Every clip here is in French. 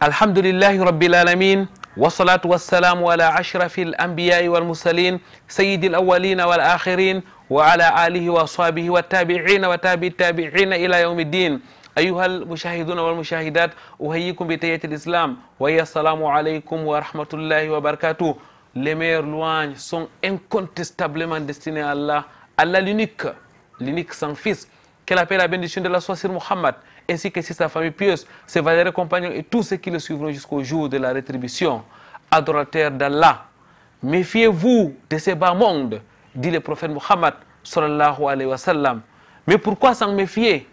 الحمد لله رب العالمين والصلاة والسلام على أشرف الأنبياء والمرسلين سيد الأولين والآخرين وعلى آله وصحبه والتابعين وتابع التابعين إلى يوم الدين. أيها المشاهدون والمشاهدات، أحييكم بتحية الإسلام وهي السلام عليكم ورحمة الله وبركاته. Les meilleures louanges sont incontestablement destinées à Allah, Allah l'unique sans fils, qu'elle appelle la bénédiction de la soie sur Muhammad, ainsi que sur sa famille pieuse, ses valeureux compagnons et tous ceux qui le suivront jusqu'au jour de la rétribution. Adorateurs d'Allah, méfiez-vous de ces bas mondes, dit le prophète Muhammad sallallahu alayhi wa sallam. Mais pourquoi s'en méfier?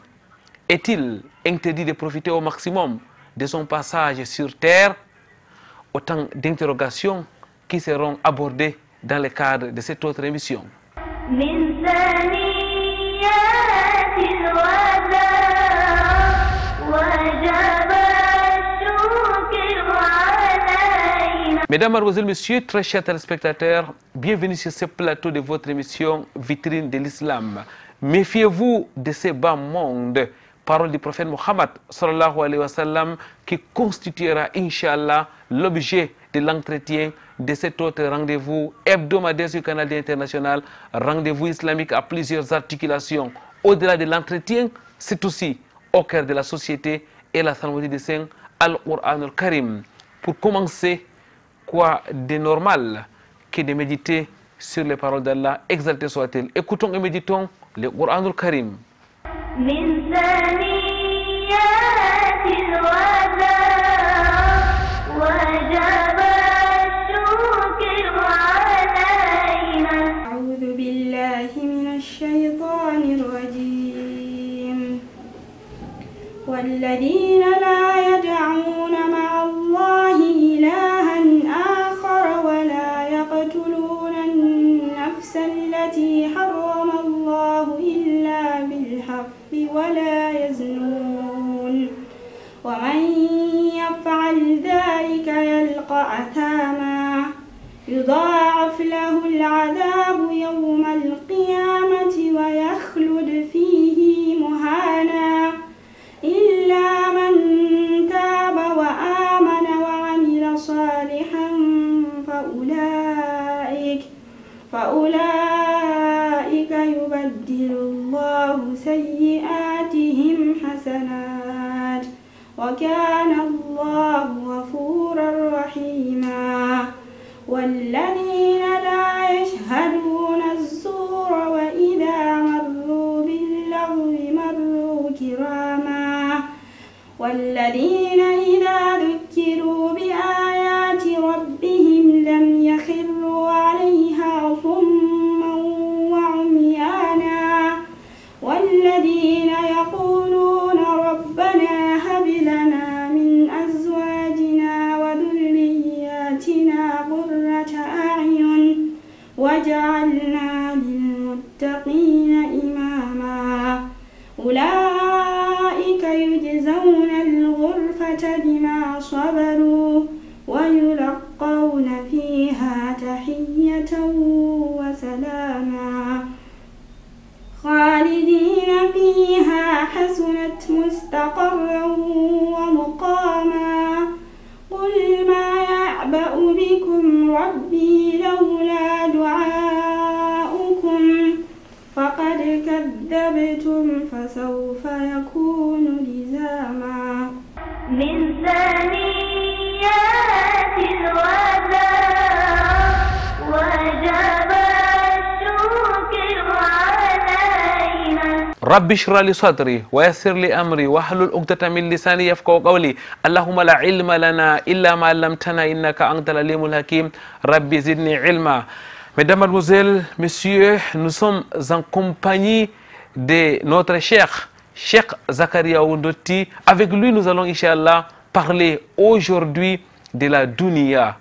Est-il interdit de profiter au maximum de son passage sur terre? Autant d'interrogations qui seront abordées dans le cadre de cette autre émission. Mesdames, Mademoiselles, Messieurs, très chers téléspectateurs, bienvenue sur ce plateau de votre émission Vitrine de l'Islam. Méfiez-vous de ces bas mondes, parole du prophète Muhammad sallallahu alayhi wa sallam, qui constituera, Inch'Allah, l'objet de l'entretien de cet autre rendez-vous hebdomadaire sur Canal international, rendez-vous islamique à plusieurs articulations. Au-delà de l'entretien, c'est aussi au cœur de la société et la salmodie de Saint Al-Qur'an al-Karim. Pour commencer, quoi de normal que de méditer sur les paroles d'Allah, exalté soit-il. Écoutons et méditons le Qur'an al-Karim. والذين لا يدعون مع الله إلها آخر ولا يقتلون النفس التي حرم الله إلا بالحق ولا يزنون ومن يفعل ذلك يلقى أثاما يضاعف له العذاب يوم القيامة ويخلد فيه مهانا إلا من تاب وآمن وعمل صالحا فأولئك يبدل الله سيئاتهم حسنات وكان الله غفورا رحيما والذين لا يشهدون الزور وإذا مروا باللغو مروا كراما والذين إذا ذكروا بآيات ربهم لم يخروا عليها صما وعميانا والذين يقولون ربنا هب لنا من أزواجنا وذرياتنا قرة أعين وجعلنا للمتقين إماما أولئك يجزون الغرفة بما صبروا ويلقون فيها تحية وسلاما خالدين فيها حسنت مستقرا ومقاما قل ما يعبأ بكم ربي لولا دعاؤكم فقد كذبتم فسوف يكون لزاما من ثنيات الوداع وجب الشكر علينا رب اشرح لي صدري ويسر لي أمري واحلل عقدة من لساني يفقهوا قولي. اللهم لا علم لنا إلا ما علمتنا إنك أنت العليم الحكيم. ربي زدني علما. Mesdames, Mademoiselles, Messieurs, nous sommes en compagnie de notre Cheikh Zakaria Ondoti. Avec lui, nous allons, Inch'Allah, parler aujourd'hui de la dunya,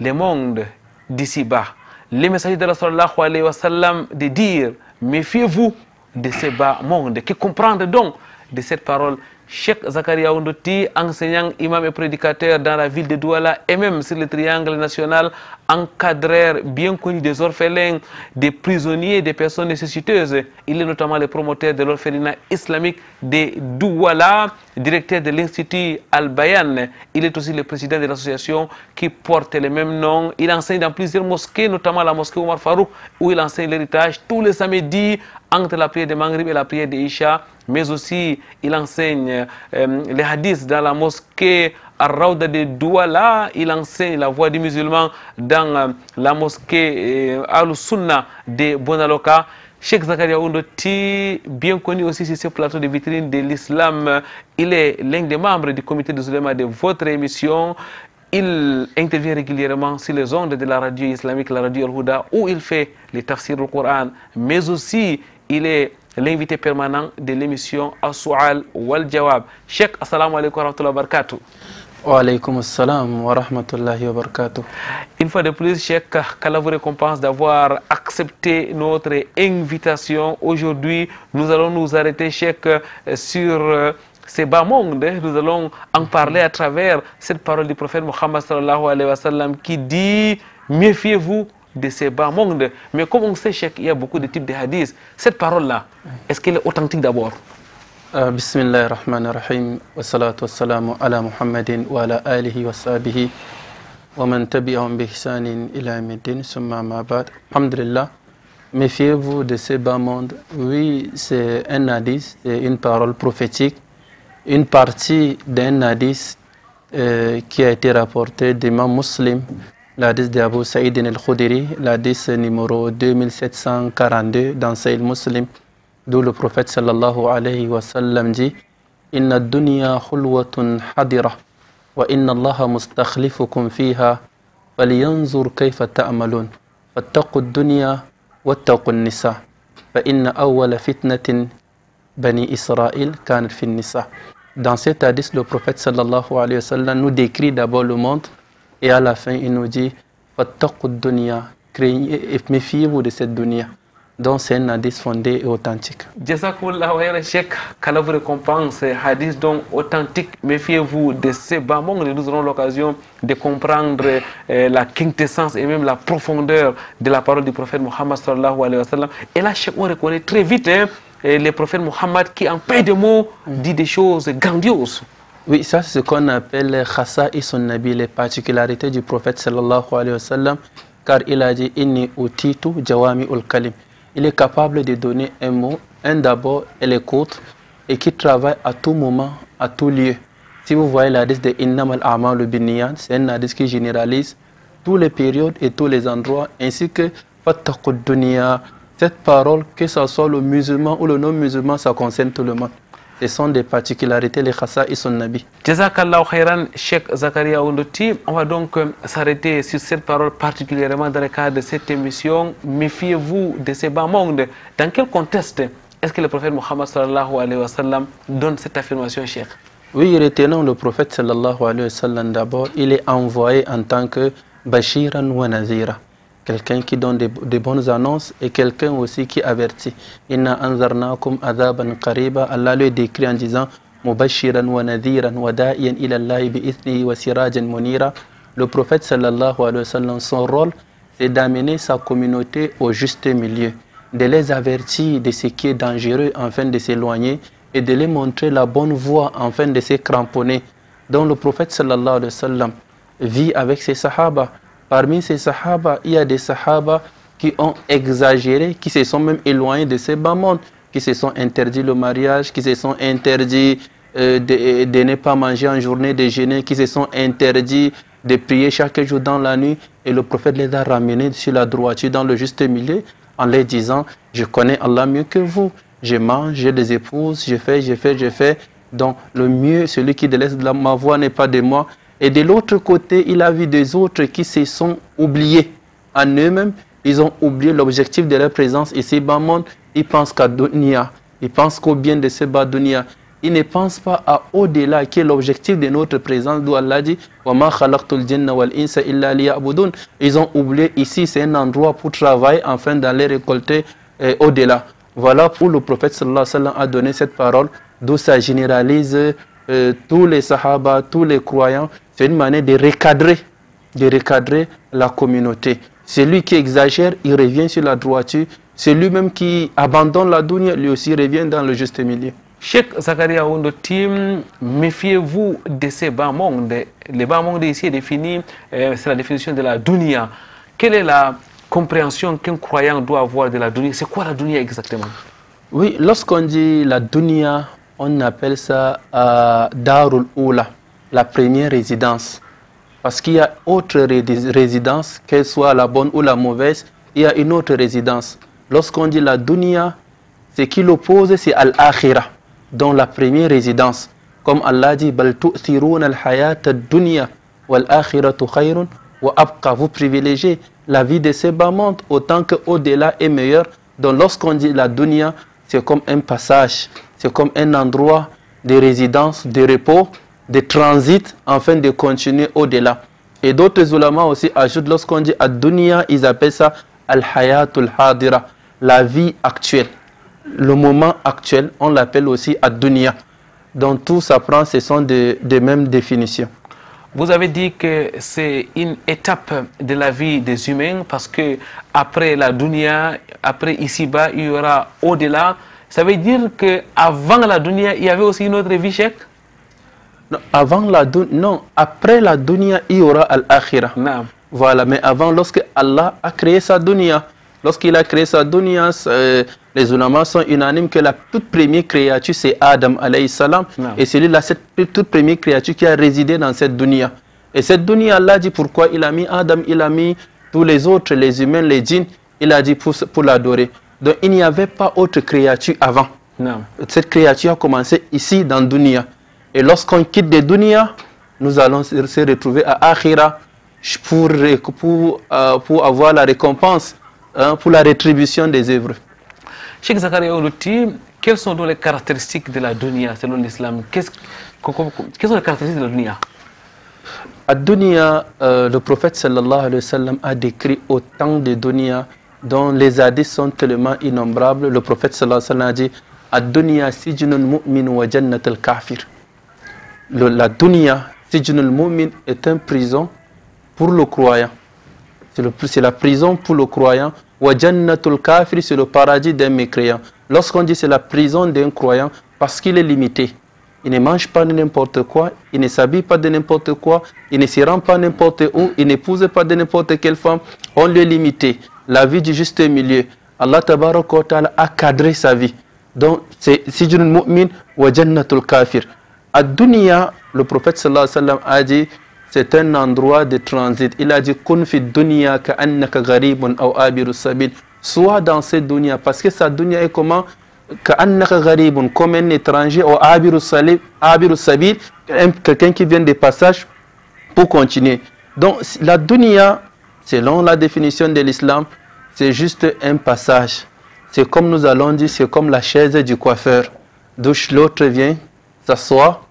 le monde d'ici-bas. Les messagers de la sallallahu alayhi wa sallam de dire, méfiez-vous de ce bas monde. Que comprendre donc de cette parole? Cheikh Zakaria Ondoti, enseignant, imam et prédicateur dans la ville de Douala et même sur le triangle national, encadreur bien connu des orphelins, des prisonniers, des personnes nécessiteuses. Il est notamment le promoteur de l'orphelinat islamique de Douala. directeur de l'Institut Al-Bayan. Il est aussi le président de l'association qui porte le même nom. Il enseigne dans plusieurs mosquées, notamment la mosquée Omar Farouk, où il enseigne l'héritage tous les samedis entre la prière de Maghrib et la prière de Isha. Mais aussi, il enseigne les hadiths dans la mosquée Ar-Rawda de Douala. Il enseigne la voix du musulman dans la mosquée Al-Sunna de Bonaloka. Cheikh Zakaria Oundoti, bien connu aussi sur ce plateau de vitrine de l'islam, il est l'un des membres du comité de Zulema de votre émission. Il intervient régulièrement sur les ondes de la radio islamique, la radio Al-Houda, où il fait les tafsirs du Coran, mais aussi il est l'invité permanent de l'émission As-Su'al wal Jawab. Cheikh, assalamu alaikum wa rahmatullahi wa barakatuh. Wa alaykum assalam wa rahmatullahi wa barakatuh. Une fois de plus, Cheikh, qu'Allah vous récompense d'avoir accepté notre invitation. Aujourd'hui, nous allons nous arrêter, Cheikh, sur ces bas mondes. Nous allons en parler à travers cette parole du prophète Mohammed sallallahu alayhi wa sallam qui dit « Méfiez-vous de ces bas mondes ». Mais comme on sait, Cheikh, il y a beaucoup de types de hadiths. Cette parole-là, est-ce qu'elle est authentique d'abord? Bismillah ar-Rahman ar-Rahim. Wa salatu wa salamu ala Muhammadin wa ala alihi wa sahbihi wa man tabi'ahum bi ihsanin ila yawmiddin summa ma ba'd. Alhamdulillah. Méfiez-vous de ces bas mondes. Oui, c'est un hadith, c'est une parole prophétique, une partie d'un hadith qui a été rapporté d'Imam Muslim, l'hadith d'Abu Saïd al-Khudri, l'hadith numéro 2742 dans Sahih Muslim, d'où le prophète sallallahu alayhi wa sallam dit Inna dunya khulwatun hadira wa inna allaha mustakhlifukum fiha falyanzur kayfa ta'malun fattaqu dunya wattaqu nisa fa inna awwala fitnatin bani Israël kanat fi nisa. Dans cet hadith, le prophète sallallahu alayhi wa sallam nous décrit d'abord le monde et à la fin il nous dit fattaqu dunya, craignez et méfiez-vous de cette dunya. Donc c'est un hadith fondé et authentique. Jazakallah khairan, Cheikh, qu'Allah vous récompense. Hadith donc authentique. Méfiez-vous de ces bas mondes. Nous aurons l'occasion de comprendre la quintessence et même la profondeur de la parole du prophète Mohammed sallallahu alayhi wa sallam. Et là, Cheikh, on reconnaît très vite le prophète Mohammed qui, en peu de mots, dit des choses grandioses. Oui, ça c'est ce qu'on appelle khasa'is an-nabi, les particularités du prophète sallallahu alayhi wa sallam, car il a dit inni utitu jawami'ul kalim. Il est capable de donner un mot, un d'abord, et l'écoute, et qui travaille à tout moment, à tout lieu. Si vous voyez l'hadith de Innamal a'malu binniyat, c'est un hadith qui généralise toutes les périodes et tous les endroits, ainsi que fattaqud dunya. Cette parole, que ce soit le musulman ou le non-musulman, ça concerne tout le monde. Ce sont des particularités, les khasa'is an-nabi. Jazakallah khairan, Cheikh Zakaria Oundoti. On va donc s'arrêter sur cette parole particulièrement dans le cadre de cette émission. Méfiez-vous de ces bas mondes. Dans quel contexte est-ce que le prophète Mohammed sallallahu alayhi wa sallam donne cette affirmation, Cheikh? Oui, retenons le prophète sallallahu alayhi wa sallam d'abord. Il est envoyé en tant que Bashiran wa Nazira. Quelqu'un qui donne de bonnes annonces et quelqu'un aussi qui avertit. Inna anzarnakum adhaban qariba. Allah le décrit en disant Mubashiran wa nadhiran wa da'iyan ila Allah bi ithnihi wa sirajan munira. Le prophète sallallahu alayhi wa sallam, son rôle, c'est d'amener sa communauté au juste milieu, de les avertir de ce qui est dangereux afin de s'éloigner et de les montrer la bonne voie afin de se cramponner. Donc le prophète sallallahu alayhi wa sallam vit avec ses sahaba. Parmi ces sahaba, il y a des sahaba qui ont exagéré, qui se sont même éloignés de ces bas mondes, qui se sont interdits le mariage, qui se sont interdits de ne pas manger en journée, de jeûner, qui se sont interdits de prier chaque jour dans la nuit. Et le prophète les a ramenés sur la droiture, dans le juste milieu, en leur disant, je connais Allah mieux que vous, je mange, j'ai des épouses, je fais. Donc le mieux, celui qui délaisse ma voix n'est pas de moi. Et de l'autre côté, il a vu des autres qui se sont oubliés en eux-mêmes. Ils ont oublié l'objectif de leur présence ici bas monde. Ils pensent qu'à dunya, ils pensent qu'au bien de ce bas dunya. Ils ne pensent pas à au-delà, qui est l'objectif de notre présence, d'où Allah dit wa ma khalaqtul jinna wal insa illa liya'budun. Ils ont oublié ici, c'est un endroit pour travailler afin d'aller récolter au-delà. Voilà pour le prophète sallallahu alayhi wa sallam a donné cette parole, d'où ça généralise tous les sahaba, tous les croyants. C'est une manière de recadrer la communauté. Celui qui exagère, il revient sur la droiture. Celui même qui abandonne la dunya, lui aussi revient dans le juste milieu. Cheikh Zakaria Ondoti, méfiez-vous de ces bas mondes. Les bas mondes ici est défini, c'est la définition de la dunya. Quelle est la compréhension qu'un croyant doit avoir de la dunya? C'est quoi la dunya exactement? Oui, lorsqu'on dit la dunya, on appelle ça Darul Oula, la première résidence. Parce qu'il y a autre résidence, qu'elle soit la bonne ou la mauvaise, il y a une autre résidence. Lorsqu'on dit la dunya, ce qui l'oppose, c'est Al-Akhirah, dans la première résidence. Comme Allah dit, Bal tu'thiruna al-hayat ad-dunya wal-akhiratu khayrun wa abqa. Vous privilégiez la vie de ces bas mondes autant que au-delà est meilleur. Donc lorsqu'on dit la dunya, c'est comme un passage, c'est comme un endroit de résidence, de repos, de transit, afin de continuer au-delà. Et d'autres ulama aussi ajoutent, lorsqu'on dit ad-dunya, ils appellent ça al-hayatul hadira, la vie actuelle. Le moment actuel, on l'appelle aussi ad-dunya. Donc tout ça prend, ce sont des mêmes définitions. Vous avez dit que c'est une étape de la vie des humains parce que après la dunya, après ici-bas, il y aura au-delà. Ça veut dire qu'avant la dunya, il y avait aussi une autre vie, Cheikh? Non, après la dunya, il y aura al-akhirah. Voilà, mais avant, lorsque Allah a créé sa dunya, lorsqu'il a créé sa dunya, les ulama sont unanimes que la toute première créature, c'est Adam alayhi salam. Et celui-là, cette toute première créature qui a résidé dans cette dunya. Et cette dunya, Allah dit pourquoi il a mis Adam, il a mis tous les autres, les humains, les djinns, il a dit pour l'adorer. Donc il n'y avait pas autre créature avant. Cette créature a commencé ici dans dunya. Et lorsqu'on quitte de dunya, nous allons se retrouver à Akhira pour avoir la récompense, pour la rétribution des œuvres. Cheikh Zakaria Ondoti, quelles sont donc les caractéristiques de la dunya selon l'islam? Quelles sont les caractéristiques de la dunya? À dunya, le prophète sallallahu alayhi wa sallam a décrit autant de dunya dont les hadiths sont tellement innombrables. Le prophète sallallahu alayhi wa sallam a dit ad-dunya sijnul mu'min wa jannatul kafir. La dunya, sijnul mu'min, est une prison pour le croyant. C'est la prison pour le croyant. Wa jannatul kafir, c'est le paradis d'un mécréant. Lorsqu'on dit c'est la prison d'un croyant, parce qu'il est limité. Il ne mange pas de n'importe quoi, il ne s'habille pas de n'importe quoi, il ne se rend pas n'importe où, il n'épouse pas de n'importe quelle femme. On l'est limité. La vie du juste milieu. Allah tabaraka wa ta'ala a cadré sa vie. Donc c'est sijnul mu'min wa jannatul kafir. Ad-dunya, le prophète sallallahu alayhi wa sallam a dit, c'est un endroit de transit. Il a dit kun fi dunya ka'annaka gharibun aw abiru sabil. Soit dans cette dunya, parce que sa dunya est comment? Ka'annaka gharibun, comme un étranger, ou abiru sabil, quelqu'un qui vient de passage pour continuer. Donc la dunya, selon la définition de l'islam, c'est juste un passage. C'est comme nous allons dire, c'est comme la chaise du coiffeur. D'où l'autre vient s'asseoir,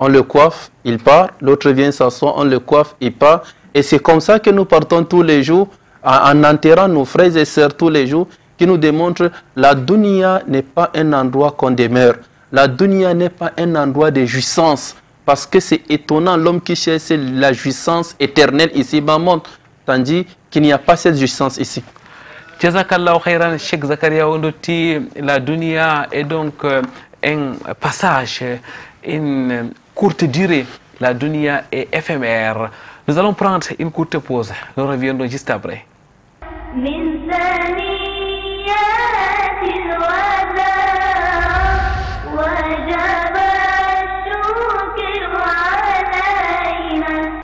on le coiffe, il part, l'autre vient s'asseoir, on le coiffe, il part. Et c'est comme ça que nous partons tous les jours, en enterrant nos frères et sœurs tous les jours, qui nous démontre la dunya n'est pas un endroit qu'on demeure. La dunya n'est pas un endroit de jouissance. Parce que c'est étonnant, l'homme qui cherche la jouissance éternelle ici-bas monte, tandis qu'il n'y a pas cette jouissance ici. Jazakallahu khairan, Cheikh Zakaria Ondoti. La dunya est donc un passage, une courte durée. La dunya est éphémère. Nous allons prendre une courte pause. Nous reviendrons juste après.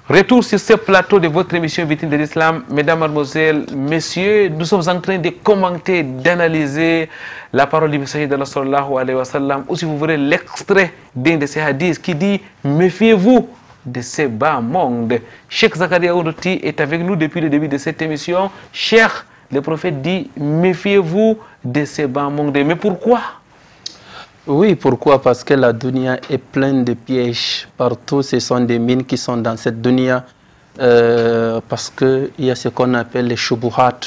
Retour sur ce plateau de votre émission Vitrine de l'Islam. Mesdames, Mademoiselles, Messieurs, nous sommes en train de commenter, d'analyser la parole du messager d'Allah sallallahu alayhi wa sallam, ou si vous voulez l'extrait d'un de ces hadiths qui dit « Méfiez-vous de ces bas mondes ». Cheikh Zakaria Ondoti est avec nous depuis le début de cette émission. Cheikh, le prophète dit « Méfiez-vous de ces bas mondes ». Mais pourquoi? Oui, pourquoi? Parce que la dunya est pleine de pièges. Partout, ce sont des mines qui sont dans cette dunya. Parce qu'il y a ce qu'on appelle les shubuhat,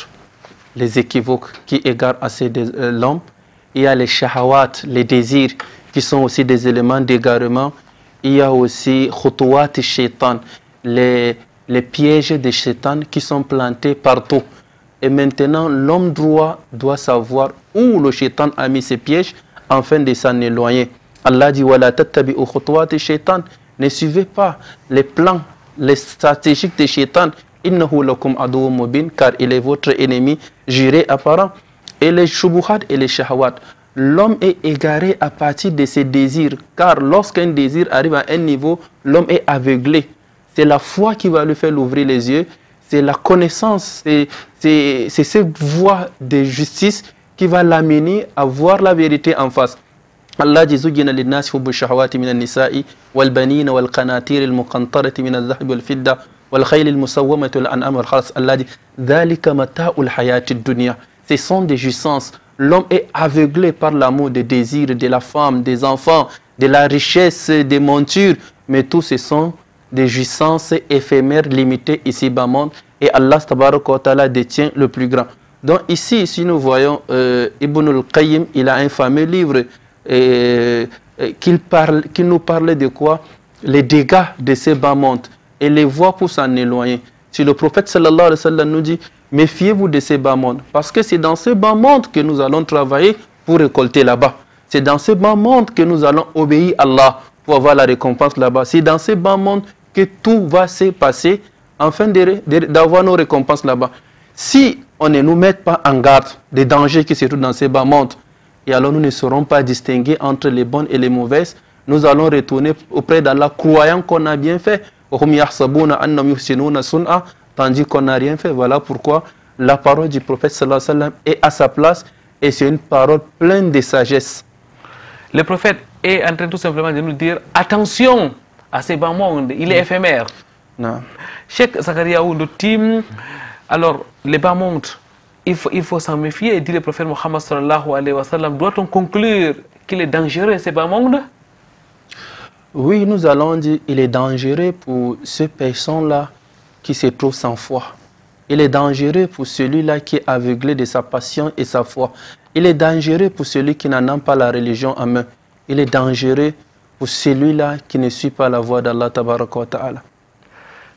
les équivoques qui égarent assez l'homme. Il y a les shahawat, les désirs, qui sont aussi des éléments d'égarement. Il y a aussi khutuwat shaitan, les pièges de shaitan qui sont plantés partout. Et maintenant, l'homme droit doit savoir où le shaitan a mis ses pièges, afin de s'en éloigner. Allah dit wala tattabi'u khutuwati shaitan. Ne suivez pas les plans, les stratégies de shaitan. Innahu lakum aduwwun mubin, car il est votre ennemi juré apparent. Et les shubuhat et les shahawat. L'homme est égaré à partir de ses désirs, car lorsqu'un désir arrive à un niveau, l'homme est aveuglé. C'est la foi qui va lui faire ouvrir les yeux, c'est la connaissance, c'est cette voie de justice qui va l'amener à voir la vérité en face. Allah dit zujjina linnasi hubbu shahawati min an-nisa'i wal banina wal qanatir al muqantarati min adh-dhahab wal fidda wal khayl al musawwamati wal an'am wal khars. Allah dit dhalika mata'ul hayati ad-dunya. Ce sont des jouissances. L'homme est aveuglé par l'amour des désirs de la femme, des enfants, de la richesse, des montures. Mais tout ce sont des jouissances éphémères, limitées ici-bas monde. Et Allah tabaraka wa ta'ala détient le plus grand. Donc ici, si nous voyons Ibn al-Qayyim, il a un fameux livre qui nous parle de quoi? Les dégâts de ces bas mondes et les voies pour s'en éloigner. Si le prophète sallallahu alayhi wa sallam nous dit méfiez-vous de ces bas mondes, parce que c'est dans ces bas mondes que nous allons travailler pour récolter là-bas. C'est dans ces bas mondes que nous allons obéir à Allah pour avoir la récompense là-bas. C'est dans ces bas mondes que tout va se passer afin d'avoir nos récompenses là-bas. Si on ne nous met pas en garde des dangers qui se trouvent dans ces bas mondes, et alors nous ne saurons pas distinguer entre les bonnes et les mauvaises, nous allons retourner auprès d'Allah croyant qu'on a bien fait. Tandis qu'on n'a rien fait. Voilà pourquoi la parole du prophète sallallahu alayhi wa sallam est à sa place et c'est une parole pleine de sagesse. Le prophète est en train tout simplement de nous dire attention à ces bas mondes, il est éphémère. Non. Cheikh Zakaria ou le team, alors les bas mondes, il faut s'en méfier, dit le prophète Mohammed sallallahu alayhi wa sallam. Doit-on conclure qu'il est dangereux ces bas mondes? Oui, nous allons dire qu'il est dangereux pour ces personnes-là qui se trouvent sans foi. Il est dangereux pour celui-là qui est aveuglé de sa passion et sa foi. Il est dangereux pour celui qui n'en a pas la religion en main. Il est dangereux pour celui-là qui ne suit pas la voie d'Allah tabaraka wa ta'ala.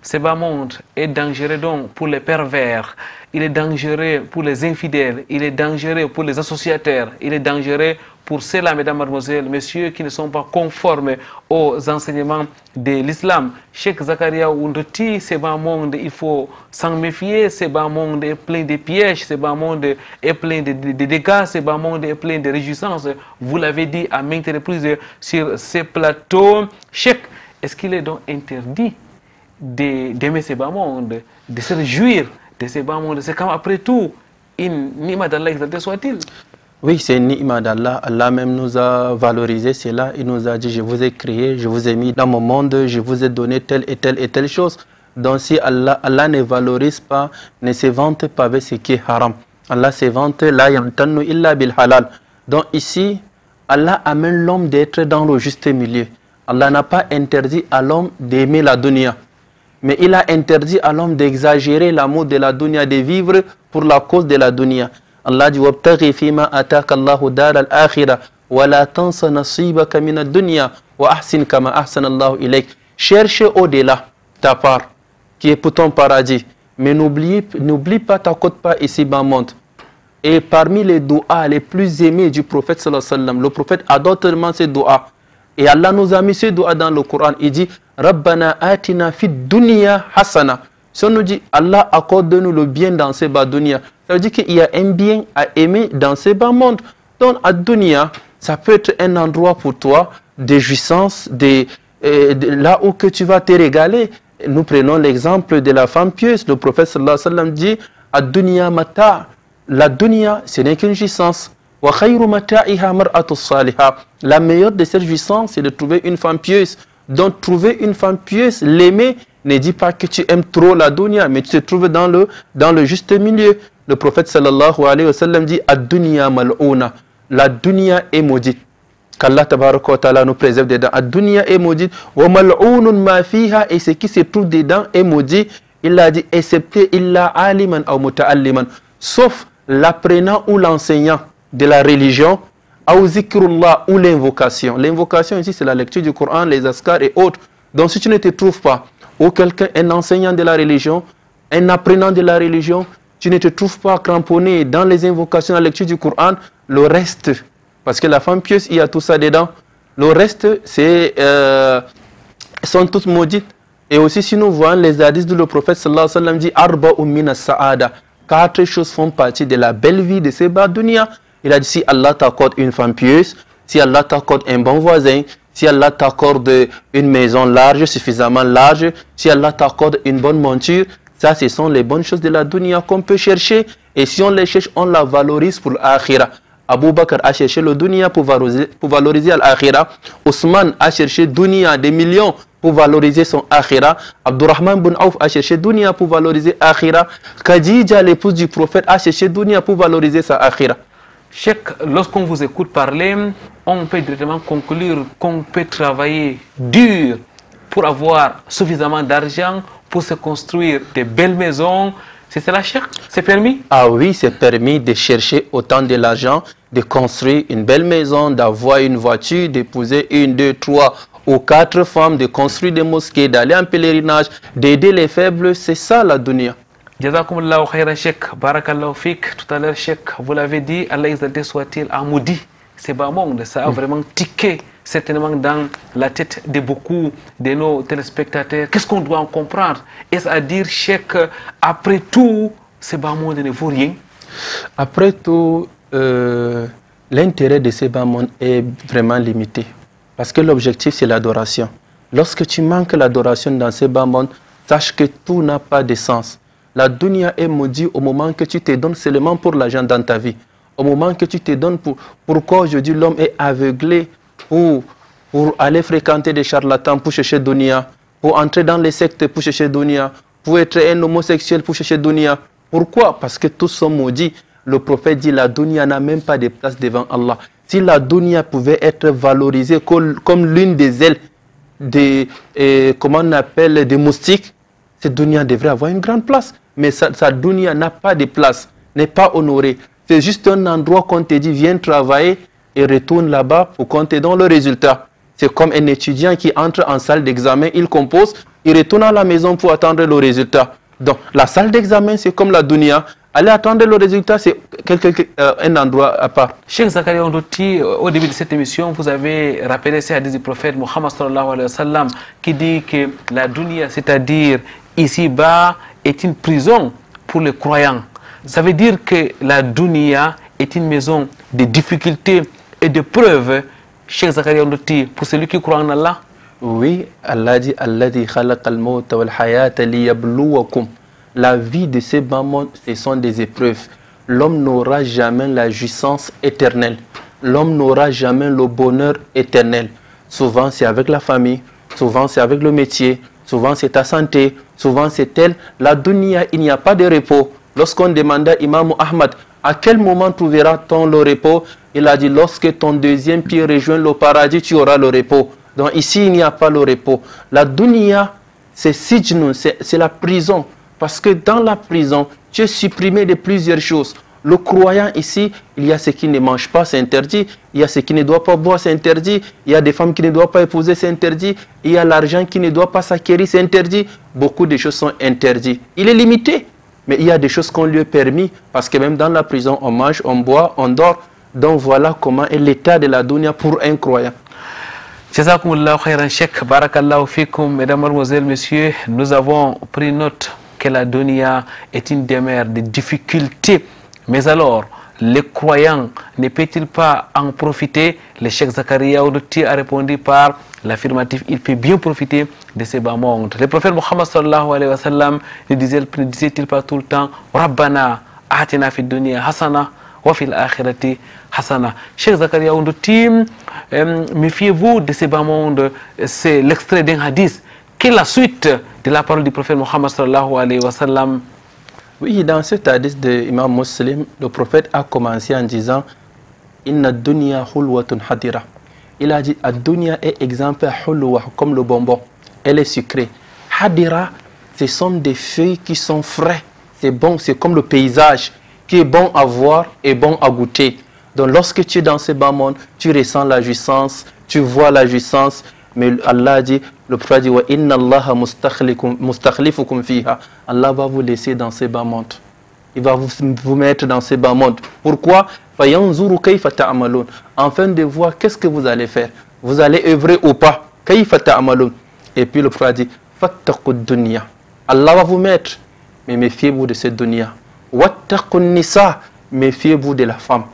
Ce bas monde est dangereux donc pour les pervers, il est dangereux pour les infidèles, il est dangereux pour les associateurs, il est dangereux pour ceux-là, mesdames, mademoiselles, messieurs, qui ne sont pas conformes aux enseignements de l'islam. Cheikh Zakaria Oundoti, ce bas monde, il faut s'en méfier, ce bas monde est plein de pièges, ce bas monde est plein de dégâts, ce bas monde est plein de réjouissances. Vous l'avez dit à maintes reprises sur ces plateaux. Cheikh, est-ce qu'il est donc interdit d'aimer ces bas mondes, de se réjouir de ces bas mondes? C'est comme après tout une ni'ma d'Allah exalté soit-il. Oui, c'est une ni'ma d'Allah. Allah même nous a valorisé cela. Il nous a dit je vous ai créé, je vous ai mis dans mon monde, je vous ai donné telle et telle et telle chose. Donc si Allah ne valorise pas, ne se vante pas avec ce qui est haram. Allah se vante la yamtannu illa bil halal. Donc ici, Allah amène l'homme d'être dans le juste milieu. Allah n'a pas interdit à l'homme d'aimer la dunya. Mais il a interdit à l'homme d'exagérer l'amour de la dunya, de vivre pour la cause de la dunya. Allah dit wabtaghi fima ataka Allahu dar al-akhirah wa la tansa nasibaka min ad-dunya wa ahsin kama ahsana Allahu ilayk. Cherche au-delà ta part qui est pour ton paradis, mais n'oublie pas ta quote-part ici-bas monde. Et parmi les doigts les plus aimés du prophète sallallahu alayhi wa sallam, le prophète adore tellement ces doigts. Et Allah nous a mis ces doigts dans le Coran. Il dit Rabbana atina fid dunya hasana. Si on nous dit Allah accorde-nous le bien dans ces bas dunya, ça veut dire qu'il y a un bien à aimer dans ces bas mondes. Donc à dunya, ça peut être un endroit pour toi de jouissance, là où que tu vas te régaler. Nous prenons l'exemple de la femme pieuse. Le prophète sallallahu alayhi wa sallam dit à dunya mata. La dunya, ce n'est qu'une jouissance. La meilleure de ces jouissances, c'est de trouver une femme pieuse. Donc, trouver une femme pieuse, l'aimer, ne dit pas que tu aimes trop la dunya, mais tu te trouves dans le juste milieu. Le prophète sallallahu alayhi wa sallam dit ad-dunya mal'una. La dunya est maudite. Qu'Allah tabaraka wa ta'ala nous préserve dedans. Ad-dunya est maudite. Wa mal'unun ma fiha, et ce qui se trouve dedans est maudit. Il a dit excepté illa aliman ou muta'alliman, sauf l'apprenant ou l'enseignant de la religion, ou zikrullah, ou l'invocation. L'invocation ici, c'est la lecture du Coran, les askars et autres. Donc si tu ne te trouves pas, ou quelqu'un, un enseignant de la religion, un apprenant de la religion, tu ne te trouves pas cramponné dans les invocations, la lecture du Coran, le reste, parce que la femme pieuse, il y a tout ça dedans. Le reste, sont toutes maudites. Et aussi, si nous voyons les hadiths de le prophète sallallahu alayhi wa sallam dit Arba'u mina sa'ada. 4 choses font partie de la belle vie de ces bas dunya. Il a dit si Allah t'accorde une femme pieuse, si Allah t'accorde un bon voisin, si Allah t'accorde une maison large, suffisamment large, si Allah t'accorde une bonne monture, ça ce sont les bonnes choses de la dunya qu'on peut chercher. Et si on les cherche, on la valorise pour l'akhira. Abu Bakr a cherché le dunya pour valoriser l'akhira. Ousmane a cherché dunya des millions pour valoriser son akhira. Abdurrahman bin Auf a cherché dunya pour valoriser akhira. Khadija, l'épouse du prophète, a cherché dunya pour valoriser sa akhira. Cheikh, lorsqu'on vous écoute parler, on peut directement conclure qu'on peut travailler dur pour avoir suffisamment d'argent pour se construire de belles maisons. C'est cela, Cheikh? C'est permis? Ah oui, c'est permis de chercher autant de l'argent, de construire une belle maison, d'avoir une voiture, d'épouser 1, 2, 3 ou 4 femmes, de construire des mosquées, d'aller en pèlerinage, d'aider les faibles. C'est ça la dunya. Jazakumullahu khairan, Cheikh. Barakallahu fik. Tout à l'heure, Cheikh, vous l'avez dit, Allah exalté soit-il, a maudit. C'est pas monde, ça a vraiment tiqué certainement dans la tête de beaucoup de nos téléspectateurs. Qu'est-ce qu'on doit en comprendre? Est-ce à dire, Cheikh, après tout, ce bas monde ne vaut rien? Après tout, l'intérêt de ces bas mondes est vraiment limité. Parce que l'objectif, c'est l'adoration. Lorsque tu manques l'adoration dans ces bas mondes, sache que tout n'a pas de sens. La dunya est maudite au moment que tu te donnes seulement pour l'argent dans ta vie. Au moment que tu te donnes pourquoi aujourd'hui l'homme est aveuglé pour aller fréquenter des charlatans pour chercher dunya, pour entrer dans les sectes pour chercher dunya, pour être un homosexuel pour chercher dunya. Pourquoi? Parce que tous sont maudits. Le prophète dit la dunya n'a même pas de place devant Allah. Si la dunya pouvait être valorisée comme l'une des ailes des, comment on appelle, des moustiques, cette dunya devrait avoir une grande place. Mais sa dunya n'a pas de place, n'est pas honorée. C'est juste un endroit qu'on te dit viens travailler et retourne là-bas pour qu'on te donne le résultat. C'est comme un étudiant qui entre en salle d'examen, il compose, il retourne à la maison pour attendre le résultat. Donc la salle d'examen c'est comme la dunya. Aller attendre le résultat, c'est un endroit à part. Cheikh Zakaria Ondoti, au début de cette émission, vous avez rappelé ces hadiths du prophète Mohammed sallallahu alayhi wa sallam qui dit que la dunya, c'est-à-dire ici-bas, est une prison pour les croyants. Ça veut dire que la dunya est une maison de difficultés et de preuves. Cheikh Zakaria Ondoti, pour celui qui croit en Allah. Oui, Allah dit Alladhi khalaqal mawta wal hayata liyabluwakum. La vie de ces bas mondes, ce sont des épreuves. L'homme n'aura jamais la jouissance éternelle. L'homme n'aura jamais le bonheur éternel. Souvent, c'est avec la famille. Souvent, c'est avec le métier. Souvent, c'est ta santé. Souvent, c'est elle. La dunya, il n'y a pas de repos. Lorsqu'on demanda à Imam Ahmad, à quel moment trouveras-tu le repos? Il a dit, lorsque ton deuxième pied rejoint le paradis, tu auras le repos. Donc ici, il n'y a pas le repos. La dunya, c'est sijnun, c'est la prison. Parce que dans la prison, tu es supprimé de plusieurs choses. Le croyant ici, il y a ce qui ne mange pas, c'est interdit. Il y a ce qui ne doit pas boire, c'est interdit. Il y a des femmes qui ne doivent pas épouser, c'est interdit. Il y a l'argent qui ne doit pas s'acquérir, c'est interdit. Beaucoup de choses sont interdites. Il est limité, mais il y a des choses qu'on lui a permis. Parce que même dans la prison, on mange, on boit, on dort. Donc voilà comment est l'état de la dunya pour un croyant. Jazakumullahu khairan, Cheikh. Barakallahu fikum. Mesdames, Mademoiselles, Messieurs, nous avons pris note que la dunya est une demeure de difficultés. Mais alors, les croyants ne peut-il pas en profiter? Le Cheikh Zakaria Ondoti a répondu par l'affirmatif. Il peut bien profiter de ces bas mondes. Le prophète Mohammed sallallahu alayhi wa sallam ne disait-il pas tout le temps Rabbana atina fid dunya hasana wa fil akhirati hasana. Cheikh Zakaria Ondoti, méfiez-vous de ces bas mondes. C'est l'extrait d'un hadith. Quelle est la suite de la parole du prophète Mohammed sallallahu alayhi wa sallam? Oui, dans cet hadith de Imam Muslim, le prophète a commencé en disant Inna dunya hulwatun hadira. Il a dit Ad-dunya est exemple hulwa, comme le bonbon. Elle est sucrée. Hadira, ce sont des feuilles qui sont frais. C'est bon, c'est comme le paysage qui est bon à voir et bon à goûter. Donc lorsque tu es dans ce bas monde, tu ressens la jouissance, tu vois la jouissance. Mais Allah dit, le prophète dit, wa inna Allah mustakhlifukum fiha. Allah va vous laisser dans ces bas mondes. Il va vous mettre dans ces bas mondes. Pourquoi? Afin de voir qu'est-ce que vous allez faire. vous allez œuvrer ou pas. Et puis le prophète dit, fattaqud dunya. Allah va vous mettre, mais méfiez-vous de cette dunya. Wattaqun nisa, méfiez-vous de la femme.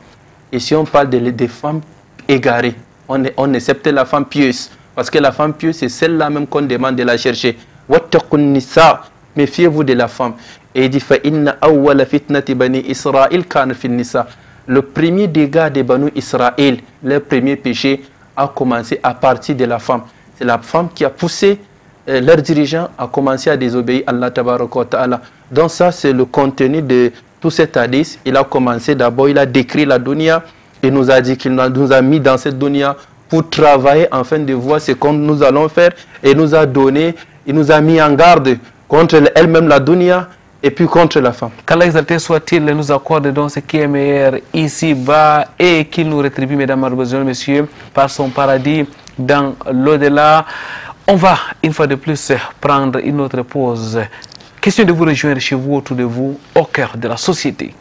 Et si on parle des femmes égarées, on accepte la femme pieuse. Parce que la femme pieuse, c'est celle-là même qu'on demande de la chercher. Wattaqun nisa, méfiez-vous de la femme. Et il dit, fa inna awwala fitnati bani Israël kana fin nisa. Le premier dégât des Banu Israël, leur premier péché, a commencé à partir de la femme. C'est la femme qui a poussé leurs dirigeants à commencer à désobéir à Allah tabaraka wa ta'ala. Donc ça, c'est le contenu de tout cet hadith. Il a commencé d'abord, il a décrit la dunya et nous a dit qu'il nous a mis dans cette dunya pour travailler afin de voir ce que nous allons faire, et nous a donné, il nous a mis en garde contre elle-même la dunya et puis contre la femme. Qu'Allah exalté soit-il nous accorde donc ce qui est meilleur ici-bas et qu'il nous rétribue, mesdames, mademoiselles, messieurs, par son paradis dans l'au-delà. On va, une fois de plus, prendre une autre pause. Question de vous rejoindre chez vous, autour de vous, au cœur de la société.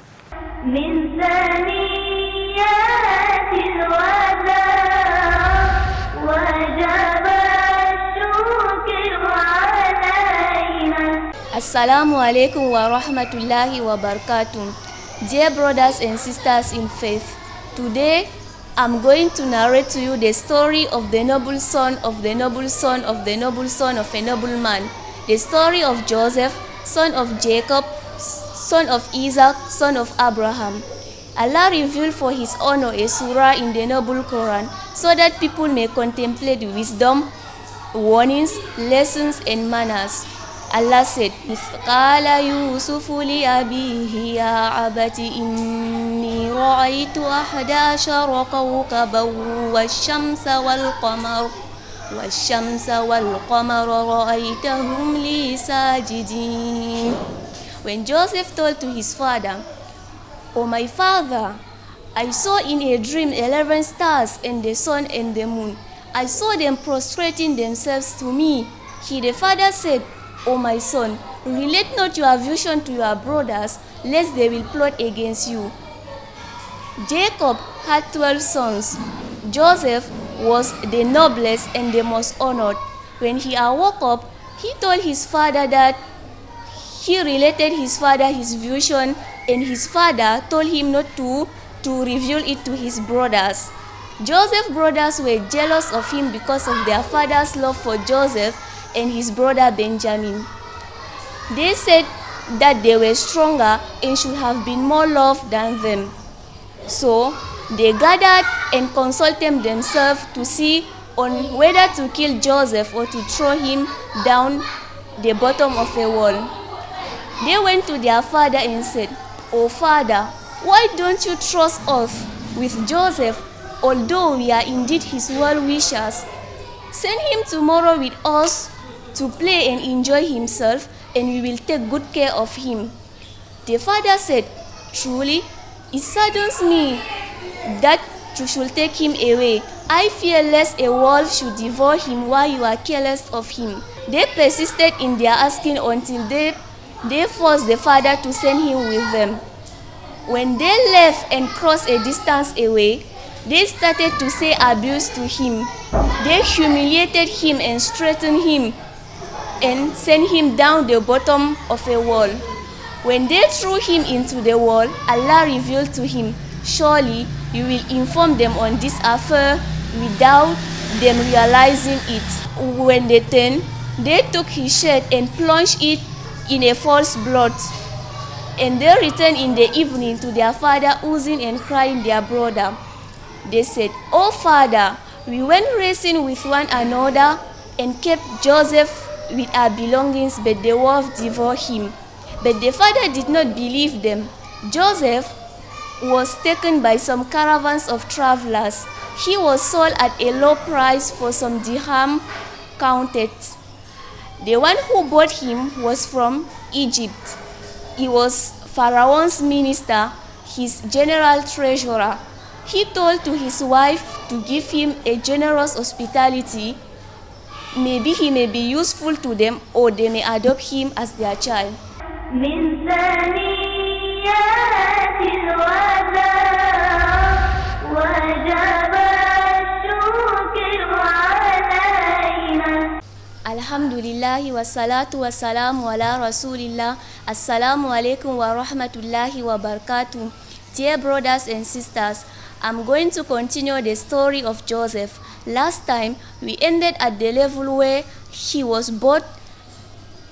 Assalamu alaikum wa rahmatullahi wa barakatuh. Dear brothers and sisters in faith, today I'm going to narrate to you the story of the noble son of the noble son of the noble son of a noble man, the story of Joseph, son of Jacob, son of Isaac, son of Abraham. Allah revealed for his honor a surah in the noble Quran so that people may contemplate wisdom, warnings, lessons and manners. Allah said, إِذْ قَالَ يُوسُفُ لِأَبِيهِ يَا أَبَتِ إِنِّي رَأَيْتُ أَحَدَ عَشَرَ كَوْكَبًا وَالشَّمْسَ وَالْقَمَرَ رَأَيْتَهُمْ لِي سَاجِدِينَ. When Joseph told to his father, "O my father, I saw in a dream 11 stars and the sun and the moon. I saw them prostrating themselves to me." The father said, "O my son, relate not your vision to your brothers, lest they will plot against you." Jacob had 12 sons. Joseph was the noblest and the most honored. When he awoke up, he told his father that he related his father his vision, and his father told him not to reveal it to his brothers. Joseph's brothers were jealous of him because of their father's love for Joseph and his brother Benjamin. They said that they were stronger and should have been more loved than them. So they gathered and consulted themselves to see on whether to kill Joseph or to throw him down the bottom of a wall. They went to their father and said, "O father, why don't you trust us with Joseph, although we are indeed his well-wishers? Send him tomorrow with us to play and enjoy himself, and we will take good care of him." The father said, "Truly, it saddens me that you should take him away. I fear lest a wolf should devour him while you are careless of him." They persisted in their asking until they forced the father to send him with them. When they left and crossed a distance away, they started to say abuse to him. They humiliated him and threatened him and sent him down the bottom of a wall. When they threw him into the wall, Allah revealed to him, "Surely you will inform them on this affair without them realizing it." When they turned, they took his shirt and plunged it in a false blood. And they returned in the evening to their father, oozing and crying their brother. They said, "O father, we went racing with one another and kept Joseph with our belongings, but the wolf devoured him." But the father did not believe them. Joseph was taken by some caravans of travelers. He was sold at a low price for some dirham counted. The one who bought him was from Egypt. He was Pharaoh's minister, his general treasurer. He told to his wife to give him a generous hospitality. Maybe he may be useful to them, or they may adopt him as their child. من ثنيات الوداع وجب الشكر Alhamdulillahi wa salatu wa salamu ala rasulillah. Assalamu alaikum wa rahmatullahi wa barakatuh. Dear brothers and sisters, I'm going to continue the story of Joseph. Last time, we ended at the level where he was bought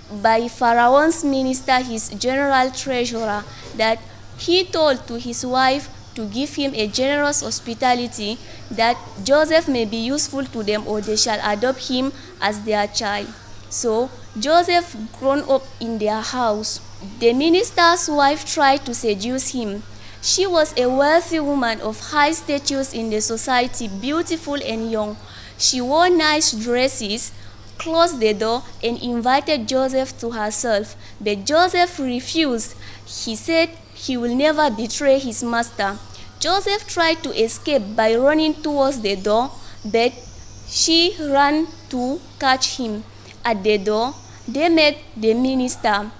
by Pharaoh's minister, his general treasurer, that he told to his wife to give him a generous hospitality, that Joseph may be useful to them or they shall adopt him as their child. So Joseph grown up in their house. The minister's wife tried to seduce him. She was a wealthy woman of high status in the society, beautiful and young. She wore nice dresses, closed the door, and invited Joseph to herself. But Joseph refused. He said he will never betray his master. Joseph tried to escape by running towards the door, but she ran to catch him. At the door, they met the minister.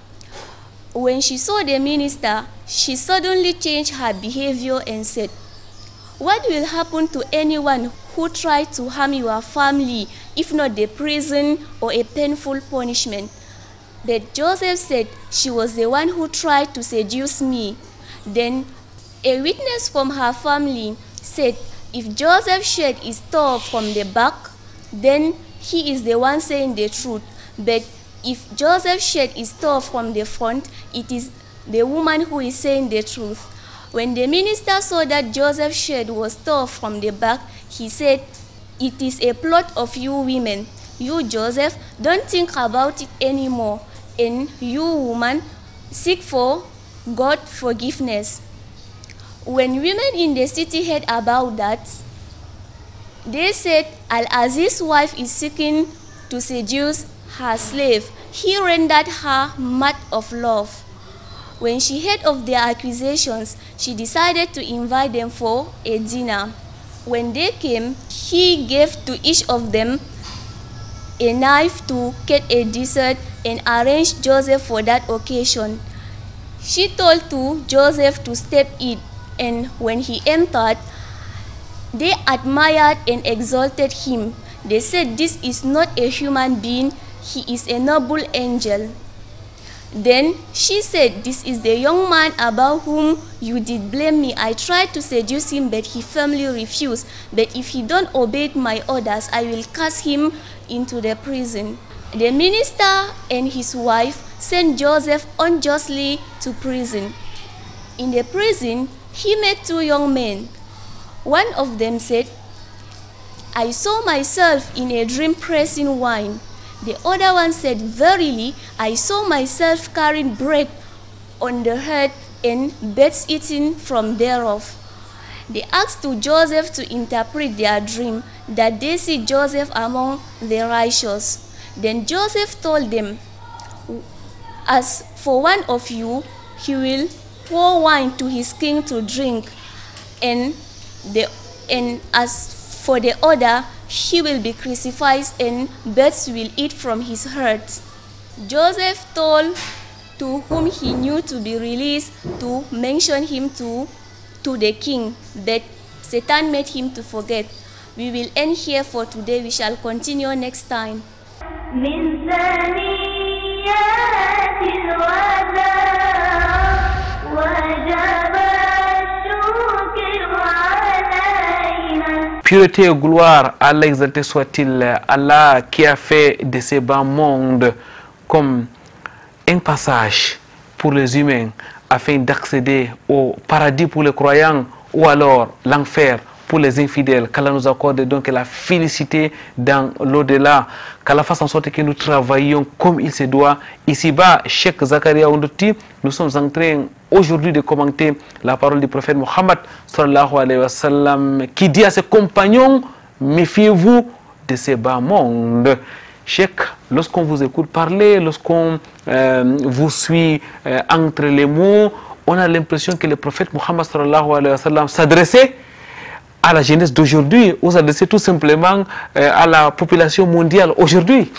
When she saw the minister, she suddenly changed her behavior and said, "What will happen to anyone who tried to harm your family, if not the prison or a painful punishment?" But Joseph said she was the one who tried to seduce me. Then a witness from her family said, if Joseph shed his tore from the back, then he is the one saying the truth. But if Joseph shed his tore from the front, it is the woman who is saying the truth. When the minister saw that Joseph's shed was tore from the back, he said, "It is a plot of you women. You, Joseph, don't think about it anymore. And you, woman, seek for God forgiveness." When women in the city heard about that, they said, "Al-Aziz's wife is seeking to seduce her slave. He rendered her mad of love." When she heard of their accusations, she decided to invite them for a dinner. When they came, he gave to each of them a knife to cut a dessert and arranged Joseph for that occasion. She told to Joseph to step it, and when he entered, they admired and exalted him. They said, "This is not a human being, he is a noble angel." Then she said, "This is the young man about whom you did blame me. I tried to seduce him, but he firmly refused. But if he don't obey my orders, I will cast him into the prison." The minister and his wife sent Joseph unjustly to prison. In the prison, he met two young men. One of them said, "I saw myself in a dream pressing wine." The other one said, "Verily, I saw myself carrying bread on the head and birds eating from thereof." They asked to Joseph to interpret their dream, that they see Joseph among the righteous. Then Joseph told them, "As for one of you, he will pour wine to his king to drink, and as for the other, he will be crucified and birds will eat from his herd." Joseph told to whom he knew to be released to mention him to the king, but Satan made him to forget. We will end here for today. We shall continue next time. من ثنيات الوداع وجب الشكر علينا. Pureté et gloire à l'exalté soit-il, Allah qui a fait de ces bas mondes comme un passage pour les humains afin d'accéder au paradis pour les croyants ou alors l'enfer pour les infidèles. Qu'Allah nous accorde donc la félicité dans l'au-delà, qu'Allah fasse en sorte que nous travaillions comme il se doit. Ici-bas, Cheikh Zakaria Ondouti, nous sommes en train aujourd'hui de commenter la parole du prophète Mohammed sallallahu alayhi wa sallam, qui dit à ses compagnons: méfiez-vous de ces bas mondes. Cheikh, lorsqu'on vous écoute parler, lorsqu'on vous suit entre les mots, on a l'impression que le prophète Mohammed sallallahu alayhi wa sallam s'adressait à la jeunesse d'aujourd'hui, ou s'adressait tout simplement à la population mondiale aujourd'hui.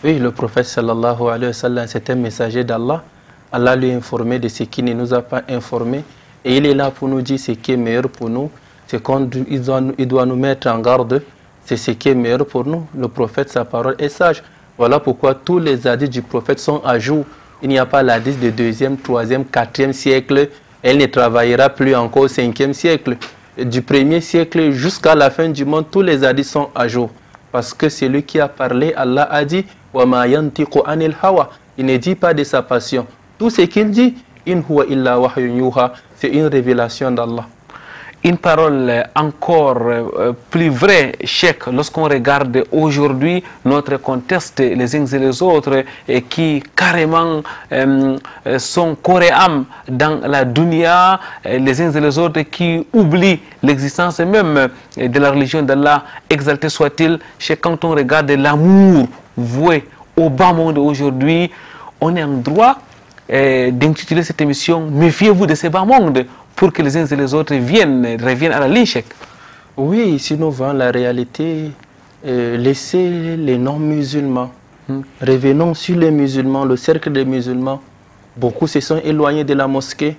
Oui, le prophète sallallahu alayhi wa sallam, c'est un messager d'Allah. Allah lui a informé de ce qui ne nous a pas informé. Et il est là pour nous dire ce qui est meilleur pour nous. C'est qu'il doit nous mettre en garde. C'est ce qui est meilleur pour nous. Le prophète, sa parole est sage. Voilà pourquoi tous les hadiths du prophète sont à jour. Il n'y a pas l'hadith de 2e, 3e, 4e siècle. Elle ne travaillera plus encore au 5e siècle. Du 1er siècle jusqu'à la fin du monde, tous les hadiths sont à jour. Parce que c'est lui qui a parlé, Allah a dit wa ma yantiqu anil hawa. Il ne dit pas de sa passion. Tout ce qu'il dit, in huwa illa wahyun yuha, c'est une révélation d'Allah. Une parole encore plus vraie, Cheikh, lorsqu'on regarde aujourd'hui notre contexte, les uns et les autres, et qui carrément sont corps et âme dans la dunya, les uns et les autres qui oublient l'existence même de la religion d'Allah, exalté soit-il. Cheikh, quand on regarde l'amour voué au bas monde aujourd'hui, on est en droit d'intituler cette émission « Méfiez-vous de ces bas mondes » pour que les uns et les autres reviennent à la ligne, Cheikh. Oui, si nous voyons la réalité, laissez les non-musulmans. Revenons sur les musulmans, le cercle des musulmans. Beaucoup se sont éloignés de la mosquée.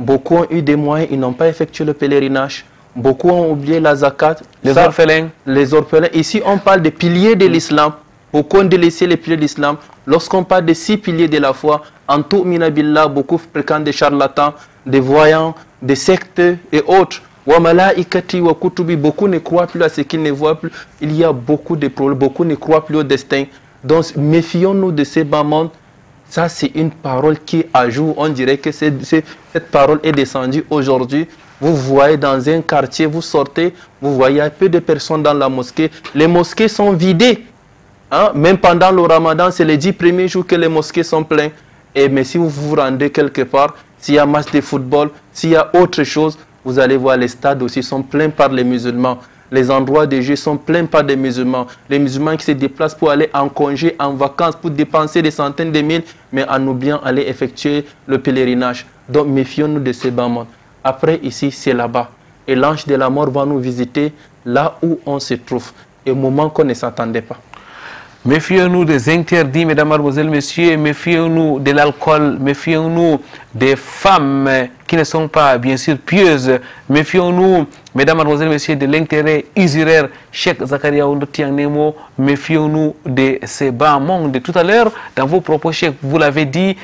Beaucoup ont eu des moyens, ils n'ont pas effectué le pèlerinage. Beaucoup ont oublié la zakat. Les orphelins. Les orphelins. Ici, on parle des piliers de l'islam. Beaucoup ont délaissé les piliers de l'islam. Lorsqu'on parle des 6 piliers de la foi, en tout minabillah, beaucoup fréquentent des charlatans, des voyants, des sectes et autres. Wa malaikati wa kutubi, beaucoup ne croient plus à ce qu'ils ne voient plus. Il y a beaucoup de problèmes, beaucoup ne croient plus au destin. Donc méfions-nous de ces bas mondes. Ça, c'est une parole qui ajoute. On dirait que cette parole est descendue aujourd'hui. Vous voyez dans un quartier, vous sortez, vous voyez peu de personnes dans la mosquée. Les mosquées sont vidées. Hein? Même pendant le ramadan, c'est les 10 premiers jours que les mosquées sont pleines. Mais si vous vous rendez quelque part, s'il y a match de football, s'il y a autre chose, vous allez voir les stades aussi sont pleins par les musulmans. Les endroits de jeu sont pleins par des musulmans. Les musulmans qui se déplacent pour aller en congé, en vacances, pour dépenser des centaines de mille, mais en oubliant aller effectuer le pèlerinage. Donc méfions-nous de ces bas mondes. Après, ici, c'est là-bas. Et l'ange de la mort va nous visiter là où on se trouve, et au moment qu'on ne s'attendait pas. Méfions-nous des interdits, mesdames, mademoiselles, messieurs. Méfions-nous de l'alcool. Méfions-nous des femmes qui ne sont pas, bien sûr, pieuses. Méfions-nous, mesdames, mademoiselles, messieurs, de l'intérêt usuraire. Cheikh Zakaria Ondotianemo, méfions-nous de ces bas mondes. Tout à l'heure, dans vos propos, Cheikh, vous l'avez dit,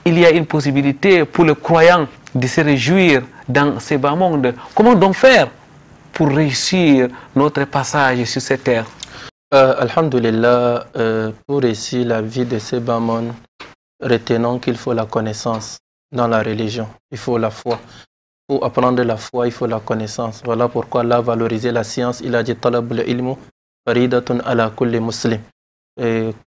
il y a une possibilité pour le croyant de se réjouir dans ces bas mondes. Comment donc faire pour réussir notre passage sur cette terre? Alhamdulillah, pour réussir la vie de ces bas mondes, retenons qu'il faut la connaissance dans la religion. Il faut la foi. Pour apprendre la foi, il faut la connaissance. Voilà pourquoi Allah a valorisé la science. Il a dit talabul ilmu faridatun ala kulli muslim.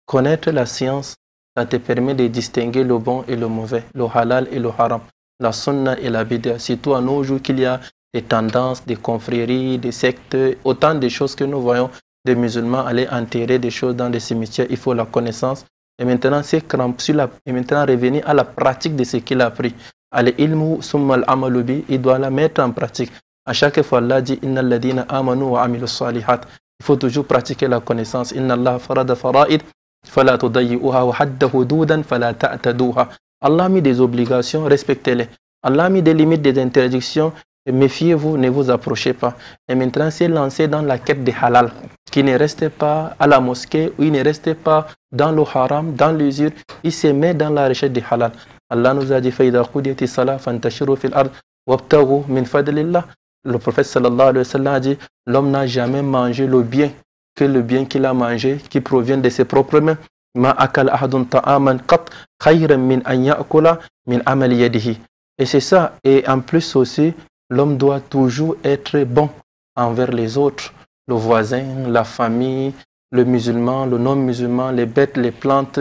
Connaître la science, ça te permet de distinguer le bon et le mauvais, le halal et le haram, la sunna et la bid'a. Surtout à nos jours qu'il y a des tendances, des confréries, des sectes, autant de choses que nous voyons des musulmans aller enterrer des choses dans des cimetières. Il faut la connaissance. Et maintenant, et maintenant revenir à la pratique de ce qu'il a appris. Al-ilmu summa al-amalubi, il doit la mettre en pratique. À chaque fois, Allah dit Inna alladhina amanu wa amilu salihat. Il faut toujours pratiquer la connaissance. Inna Allah farada fara'id fala tudayyi'uha wa hadda hududan fala ta'taduha. Allah a mis des obligations, respectez-les. Allah a mis des limites, des interdictions. Méfiez-vous, ne vous approchez pas. Et maintenant, c'est lancé dans la quête de halal, qui ne restait pas à la mosquée, ou il ne restait pas dans le haram, dans l'usure, il se met dans la recherche de halal. Allah nous a dit فَإِذَا قُضِيَتِ الصَّلَاةُ فَانْتَشِرُوا فِي الْأَرْضِ وَابْتَغُوا مِنْ فَضْلِ اللَّهِ. Le prophète sallallahu alayhi wa sallam a dit l'homme n'a jamais mangé le bien que le bien qu'il a mangé, qui provient de ses propres mains. مَا أَكَلَ أَحَدٌ طَعَامًا قَطْ خَيْرًا مِنْ أَنْ يَأْكُلَ مِنْ عَمَلِ يَدِهِ. Et c'est ça. Et en plus aussi, l'homme doit toujours être bon envers les autres, le voisin, la famille, le musulman, le non-musulman, les bêtes, les plantes,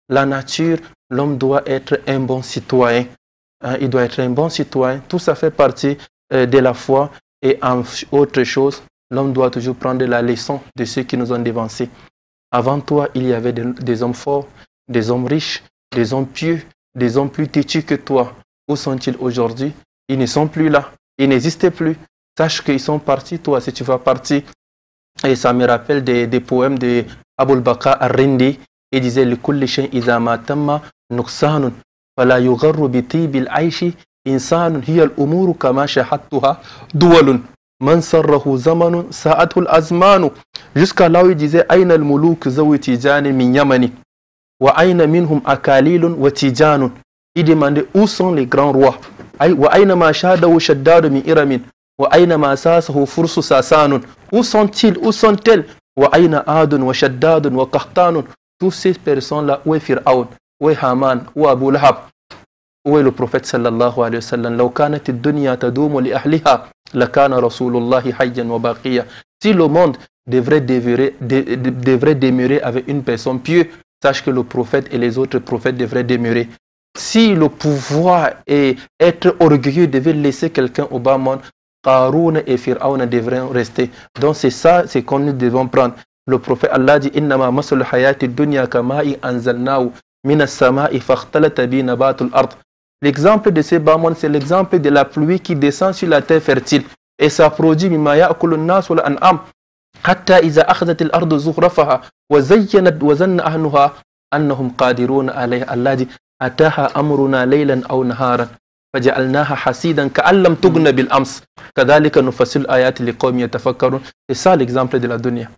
la nature. L'homme doit être un bon citoyen. Il doit être un bon citoyen. Tout ça fait partie de la foi. Et en autre chose, l'homme doit toujours prendre la leçon de ceux qui nous ont dévancés. Avant toi, il y avait des hommes forts, des hommes riches, des hommes pieux, des hommes plus têtus que toi. Où sont-ils aujourd'hui? Ils ne sont plus là. Ils n'existaient plus. Sache qu'ils sont partis, toi si tu vas partir. Et ça me rappelle des poèmes de Abul Baqa Ar-Rindi. Il disait لِكُلِّ شَيْءٍ إِذَا مَا تَمَّ نُقْصَانٌ فَلَا يُغَرُّ بِطِيبِ الْعَيْشِ إِنسَانٌ هِيَ الْأُمُورُ كَمَا شَهَدْتُهَا دُوَلٌ مَنْ سَرَّهُ زَمَنٌ سَاءَتْهُ الْأَزْمَانُ. Jusqu'à là où il disait أَيْنَ الْمُلُوكُ ذَوِي تِيجَانِ مِنْ يَمَنِ. Wa aina minhum akalilun wa tijanun. Il demandait où sont les grands rois. Wa aina ma shadahu shaddadu min iramin. Wa aina ma sasahu fursu sasanun. Où sont-ils? Où sont-elles? Wa aina adun wa shaddadun wa qahtanun. Toutes ces personnes-là, où est Fir'aun? Où est Haman? Où est Abu Lahab? Où est le prophète sallallahu alayhi wa sallam? Law kanat ad-dunya tadumu li ahliha lakana rasulullahi hayyan wa baqiya. Si le monde devrait demeurer avec une personne pieuse, sache que le prophète et les autres prophètes devraient demeurer. Si le pouvoir et être orgueilleux devait laisser quelqu'un au bas monde, Qarun et Fir'aun devraient rester. Donc c'est ça, c'est qu'on nous devons prendre. Le prophète Allah dit Innama masul hayati dunya kama'i anzalnahu minas sama'i fakhtalata bi nabatul ard. L'exemple de ces bas mondes, c'est l'exemple de la pluie qui descend sur la terre fertile et ça produit mimma ya'kulu an-nas wal an'am hatta iza akhadhat al-ardu zukhrafaha wa zayyanat wa zanna ahluha annahum qadirun alayha. Allah dit Ataha amruna laylan aw naharan faja'alnaha hasidan ka'an lam tughna bil ams kadhalika nufassil ayati liqawmin yatafakkarun. C'est ça l'exemple de la dunya.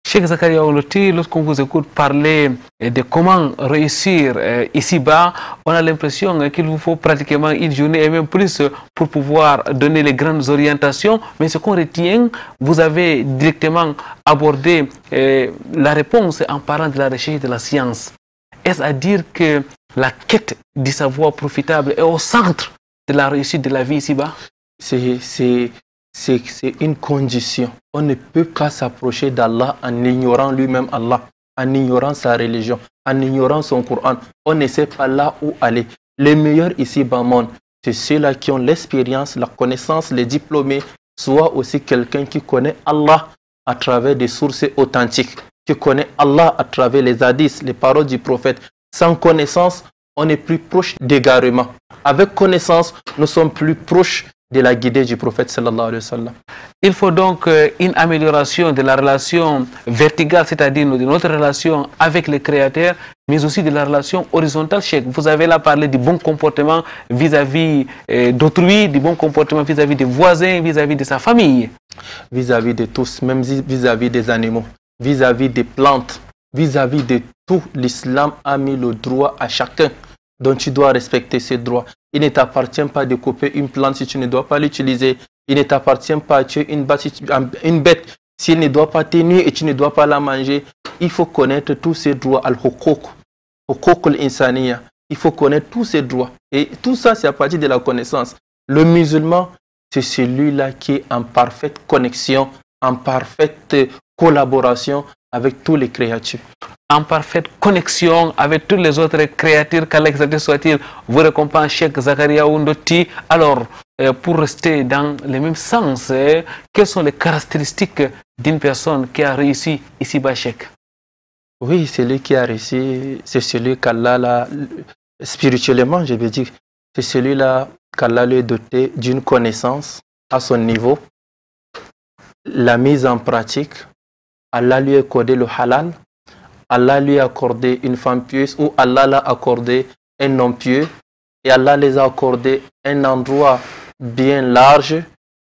Cheikh Zakaria Olotti, lorsqu'on vous écoute parler de comment réussir ici-bas, on a l'impression qu'il vous faut pratiquement une journée et même plus pour pouvoir donner les grandes orientations. Mais ce qu'on retient, vous avez directement abordé la réponse en parlant de la recherche de la science. Est-ce à dire que la quête du savoir profitable est au centre de la réussite de la vie ici-bas? C'est une condition. On ne peut pas s'approcher d'Allah en ignorant lui-même Allah, en ignorant sa religion, en ignorant son Coran. On ne sait pas là où aller. Les meilleurs ici-bas monde, c'est ceux-là qui ont l'expérience, la connaissance, les diplômés, soit aussi quelqu'un qui connaît Allah à travers des sources authentiques, qui connaît Allah à travers les hadiths, les paroles du prophète. Sans connaissance, on est plus proche d'égarement. Avec connaissance, nous sommes plus proches de la guidée du prophète sallallahu alayhi wa sallam. Il faut donc une amélioration de la relation verticale, c'est-à-dire de notre relation avec le Créateur, mais aussi de la relation horizontale. Cheikh, vous avez là parlé du bon comportement vis-à-vis d'autrui, du bon comportement vis-à-vis des voisins, vis-à-vis de sa famille. Vis-à-vis de tous, même vis-à-vis des animaux, vis-à-vis des plantes, vis-à-vis de tout. L'islam a mis le droit à chacun, dont tu dois respecter ses droits. Il ne t'appartient pas de couper une plante si tu ne dois pas l'utiliser. Il ne t'appartient pas de tuer une bête si elle ne doit pas te nuire et tu ne dois pas la manger. Il faut connaître tous ces droits. Al-Huquq al-Insaniya. Il faut connaître tous ces droits. Et tout ça, c'est à partir de la connaissance. Le musulman, c'est celui-là qui est en parfaite connexion, en parfaite collaboration avec tous les créatures. En parfaite connexion avec toutes les autres créatures, qu'Allah exalté soit-il, vous récompense Cheikh Zakaria Olotti. Alors, pour rester dans le même sens, quelles sont les caractéristiques d'une personne qui a réussi ici-bas, Cheikh? Oui, celui qui a réussi, c'est celui qu'Allah, spirituellement, je veux dire, c'est celui-là qu'Allah lui a doté d'une connaissance à son niveau, la mise en pratique. Allah lui a accordé le halal, Allah lui a accordé une femme pieuse ou Allah l'a accordé un homme pieux et Allah les a accordé un endroit bien large,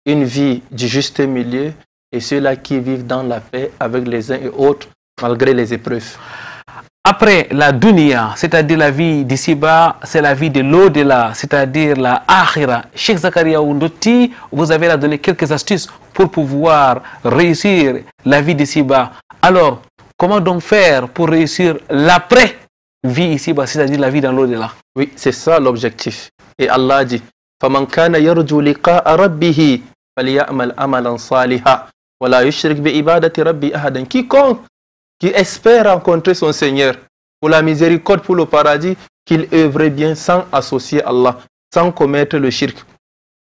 une vie du juste milieu et ceux-là qui vivent dans la paix avec les uns et autres malgré les épreuves. Après la dunya, c'est-à-dire la vie d'ici-bas, c'est la vie de l'au-delà, c'est-à-dire la akhira. Cheikh Zakaria Olotti, vous avez là donné quelques astuces pour pouvoir réussir la vie d'ici-bas. Alors, comment donc faire pour réussir l'après-vie ici-bas, c'est-à-dire la vie dans l'au-delà? Oui, c'est ça l'objectif. Et Allah dit فَمَنْ كَانَ يَرْجُو لِقَاءَ رَبِّهِ فَلْيَعْمَلْ عَمَلًا صَالِحًا وَلَا يُشْرِكْ بِعِبَادَةِ رَبِّهِ أَحَدًا. Quiconque qui espère rencontrer son Seigneur pour la miséricorde, pour le paradis, qu'il œuvre bien sans associer Allah, sans commettre le shirk.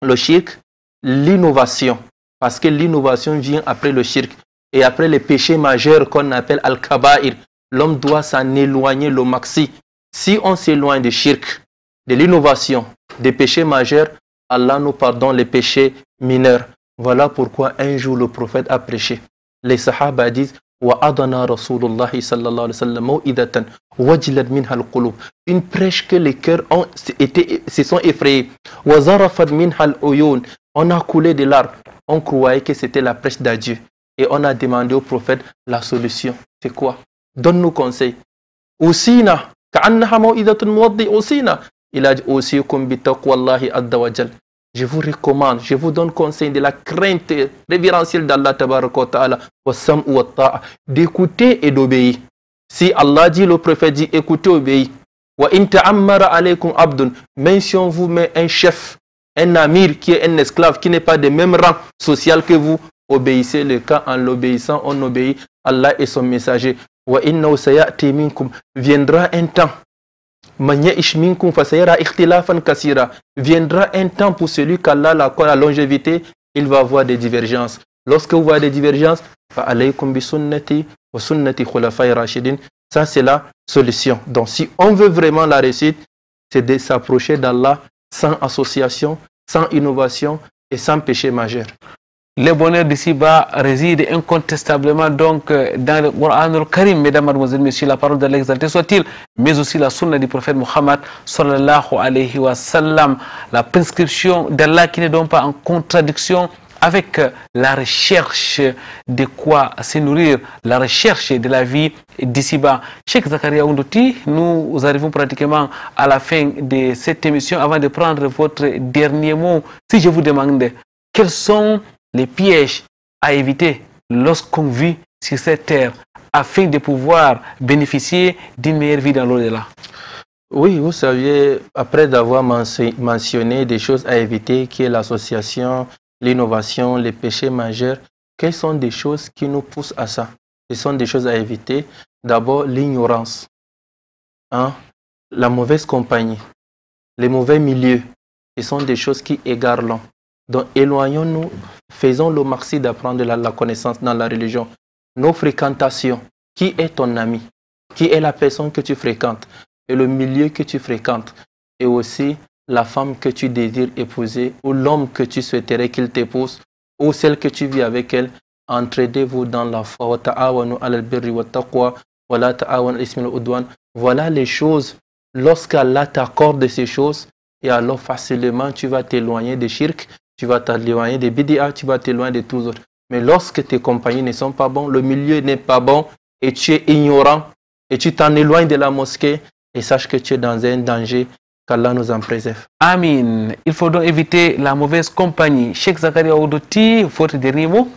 Le shirk, l'innovation, parce que l'innovation vient après le shirk. Et après les péchés majeurs qu'on appelle al-kaba'ir, l'homme doit s'en éloigner le maxi. Si on s'éloigne du shirk, de l'innovation, des péchés majeurs, Allah nous pardonne les péchés mineurs. Voilà pourquoi un jour le prophète a prêché. Les sahaba disent وَأَضَنَا رَسُولُ اللَّهِ صَلَّى اللَّهُ عَلَيْهِ وَسَلَّمَ مَوْئِدَةً وَجِلَتْ مِنْهَا الْقُلُوبُ. Une prêche que les cœurs se sont effrayés. وَزَرَفَتْ مِنْهَا الْعُيُونُ. On a coulé des larmes. On croyait que c'était la prêche d'adieu. Et on a demandé au prophète la solution. C'est quoi? Donne-nous conseil. Usina, ka'annaha maw'idatun muwaddi usina. Il a dit usikum bi taqwallahi azza wa jal. Je vous recommande, je vous donne conseil de la crainte révérentielle d'Allah tabaraka wa ta'ala, wa sam'u wa ta'a, d'écouter et d'obéir. Si Allah dit, le prophète dit, écoutez, obéissez. Wa in ta'ammara alaykum abdun, même si on vous met un chef, un amir qui est un esclave, qui n'est pas de même rang social que vous, obéissez le cas. En l'obéissant, on obéit Allah et son messager. Wa innahu sayati minkum, viendra un temps. Man ya'ish minkum fasayara ikhtilafan kasira, viendra un temps pour celui qu'Allah l'accorde la longévité, il va avoir des divergences. Lorsque vous voyez des divergences, fa alaykum bi sunnati wa sunnati khulafai rashidin. Ça, c'est la solution. Donc, si on veut vraiment la réussite, c'est de s'approcher d'Allah sans association, sans innovation et sans péché majeur. Le bonheur d'ici-bas réside incontestablement donc dans le Coran al-Karim, mesdames, mademoiselles, messieurs, la parole de l'exalté soit-il, mais aussi la sunna du prophète Mohammed sallallahu alayhi wa sallam, la prescription d'Allah qui n'est donc pas en contradiction avec la recherche de quoi se nourrir, la recherche de la vie d'ici-bas. Cheikh Zakaria Oundouti, nous arrivons pratiquement à la fin de cette émission. Avant de prendre votre dernier mot, si je vous demande quels sont les pièges à éviter lorsqu'on vit sur cette terre afin de pouvoir bénéficier d'une meilleure vie dans l'au-delà. Oui, vous saviez, après avoir mentionné des choses à éviter, qui est l'association, l'innovation, les péchés majeurs, quelles sont des choses qui nous poussent à ça? Ce sont des choses à éviter. D'abord, l'ignorance, la mauvaise compagnie, les mauvais milieux. Ce sont des choses qui égarent l'homme. Donc, éloignons-nous, faisons le maxi d'apprendre la connaissance dans la religion. Nos fréquentations, qui est ton ami? Qui est la personne que tu fréquentes? Et le milieu que tu fréquentes. Et aussi, la femme que tu désires épouser ou l'homme que tu souhaiterais qu'il t'épouse ou celle que tu vis avec elle, entraidez-vous dans la foi. Voilà les choses. Lorsqu'Allah t'accorde ces choses, et alors facilement tu vas t'éloigner des shirk, tu vas t'éloigner des bid'a, tu vas t'éloigner de tous autres. Mais lorsque tes compagnies ne sont pas bons, le milieu n'est pas bon et tu es ignorant et tu t'en éloignes de la mosquée, et sache que tu es dans un danger. Qu'Allah nous en préserve. Amin. Il faut donc éviter la mauvaise compagnie. Cheikh Zakaria Oundouti, votre dernier mot?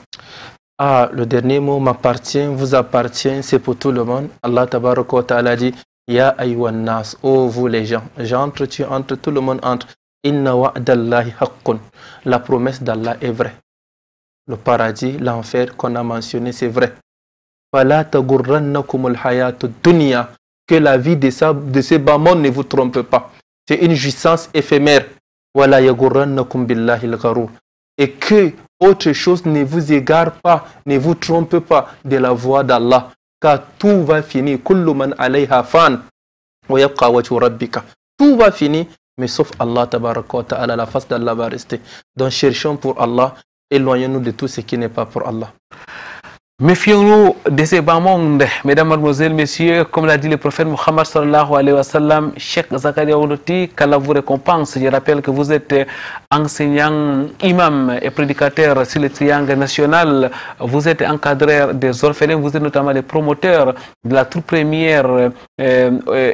Le dernier mot m'appartient, vous appartient, c'est pour tout le monde. Allah tabaraka wa ta'ala dit, Ya ayyuhan nas, ô vous les gens, j'entre, tu entres, tout le monde entre. Inna wa'dallahi haqqun. La promesse d'Allah est vraie. Le paradis, l'enfer qu'on a mentionné, c'est vrai. Fala tagurrannakumul hayatud dunya. Que la vie de ces bas mondes ne vous trompe pas. C'est une jouissance éphémère. Wala yagurrannakum billahi al-gharur. Et que autre chose ne vous égare pas, ne vous trompe pas de la voie d'Allah. Car tout va finir. Kullu man alayha fan. Wa yabqa wajhu rabbika. Tout va finir, mais sauf Allah tabaraka wa ta'ala, la face d'Allah va rester. Donc cherchons pour Allah, éloignons-nous de tout ce qui n'est pas pour Allah. Méfions-nous de ces bas mondes, mesdames, mademoiselles, messieurs, comme l'a dit le prophète Mohammed sallallahu alayhi wa sallam. Cheikh Zakaria Oundouti, qu'Allah vous récompense. Je rappelle que vous êtes enseignant, imam et prédicateur sur le triangle national. Vous êtes encadreur des orphelins, vous êtes notamment le promoteur de la toute première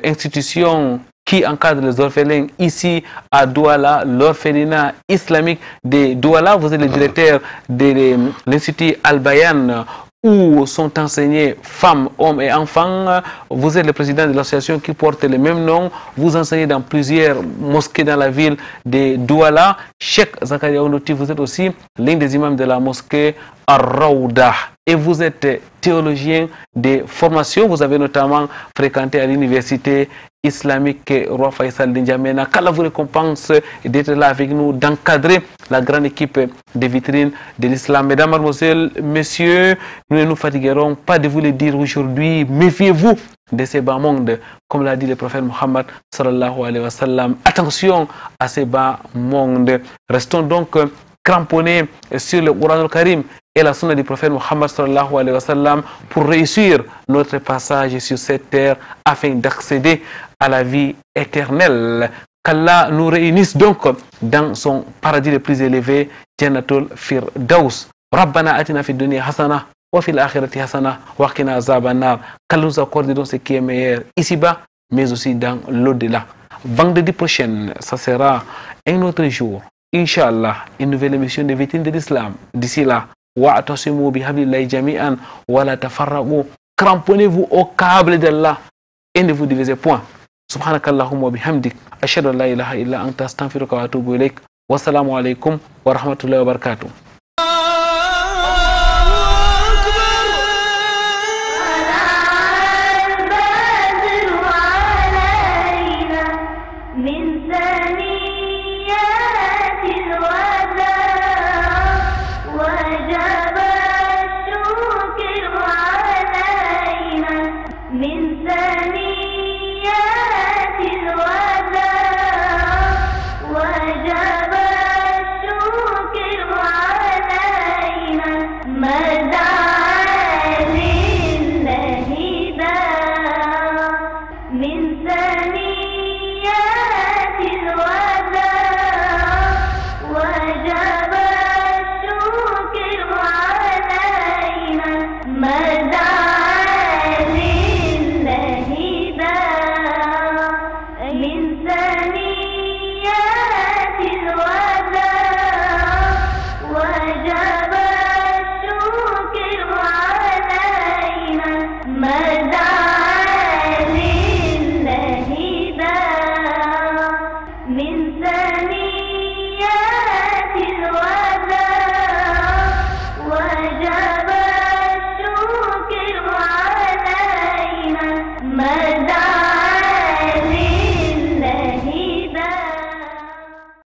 institution qui encadre les orphelins ici à Douala, l'orphelinat islamique de Douala. Vous êtes le directeur de l'Institut Al-Bayan, où sont enseignés femmes, hommes et enfants. Vous êtes le président de l'association qui porte le même nom. Vous enseignez dans plusieurs mosquées dans la ville de Douala. Cheikh Zakaria Oundouti, vous êtes aussi l'un des imams de la mosquée Ar-Rawda. Et vous êtes théologien de formation. Vous avez notamment fréquenté à l'université islamique Roi Faisal d'Injamena. Qu'Allah vous récompense d'être là avec nous, d'encadrer la grande équipe de vitrines de l'islam. Mesdames, mademoiselles, messieurs, nous ne nous fatiguerons pas de vous le dire aujourd'hui. Méfiez-vous de ces bas mondes, comme l'a dit le prophète Mohammed sallallahu alayhi wa sallam. Attention à ces bas mondes. Restons donc cramponnés sur le Coran al-Karim et la sunna du prophète Mohammed sallallahu alayhi wa sallam pour réussir notre passage sur cette terre afin d'accéder à la vie éternelle. Qu'Allah nous réunisse donc dans son paradis le plus élevé, Jannatul Firdaus. Rabbana atina fid dunya hasana wa fil akhirati hasana wa qina azaban nar. Qu'Allah nous accorde donc ce qui est meilleur ici-bas, mais aussi dans l'au-delà. Vendredi prochain, ça sera un autre jour. Inch'Allah, une nouvelle émission de Vitrine de l'Islam. D'ici là, wa'tasimu bihablillahi jami'an wa la tafarraqu. Cramponnez-vous au câble d'Allah et ne vous divisez point. Subhanakallahumma wa bihamdik. Ashhadu an la ilaha illa anta astaghfiruka wa atubu ilaik. Wassalamu alaikum wa rahmatullahi wa barakatuh. من